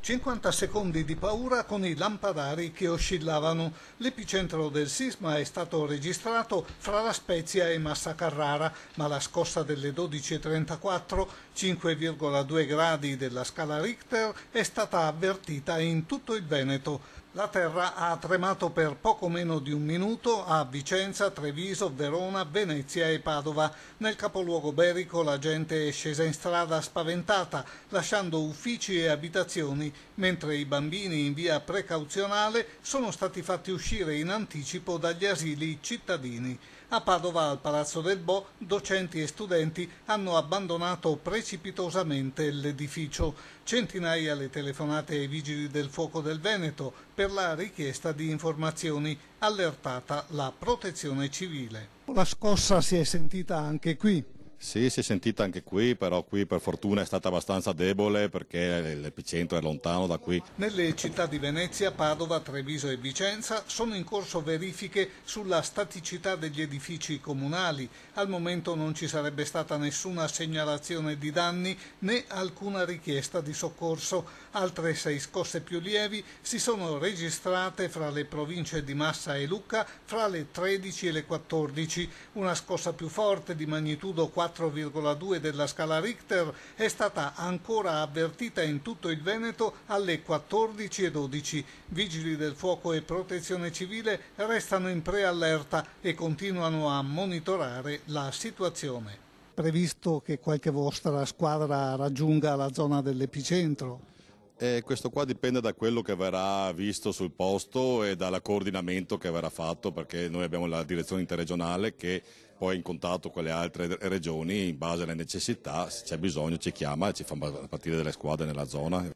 50 secondi di paura con i lampadari che oscillavano. L'epicentro del sisma è stato registrato fra La Spezia e Massa Carrara, ma la scossa delle 12:34, 5,2 gradi della scala Richter, è stata avvertita in tutto il Veneto. La terra ha tremato per poco meno di un minuto a Vicenza, Treviso, Verona, Venezia e Padova. Nel capoluogo berico la gente è scesa in strada spaventata, lasciando uffici e abitazioni, mentre i bambini in via precauzionale sono stati fatti uscire in anticipo dagli asili cittadini. A Padova, al Palazzo del Bo, docenti e studenti hanno abbandonato precipitosamente l'edificio. Centinaia le telefonate ai vigili del fuoco del Veneto per la richiesta di informazioni, allertata la Protezione Civile. La scossa si è sentita anche qui. Sì, si è sentita anche qui, però qui per fortuna è stata abbastanza debole perché l'epicentro è lontano da qui. Nelle città di Venezia, Padova, Treviso e Vicenza sono in corso verifiche sulla staticità degli edifici comunali. Al momento non ci sarebbe stata nessuna segnalazione di danni né alcuna richiesta di soccorso. Altre 6 scosse più lievi si sono registrate fra le province di Massa e Lucca fra le 13 e le 14. Una scossa più forte di magnitudo 4,2 della scala Richter è stata ancora avvertita in tutto il Veneto alle 14:12. Vigili del fuoco e protezione civile restano in preallerta e continuano a monitorare la situazione. Previsto che qualche vostra squadra raggiunga la zona dell'epicentro? Questo qua dipende da quello che verrà visto sul posto e dal coordinamento che verrà fatto, perché noi abbiamo la direzione interregionale che poi è in contatto con le altre regioni in base alle necessità, se c'è bisogno ci chiama e ci fa partire delle squadre nella zona.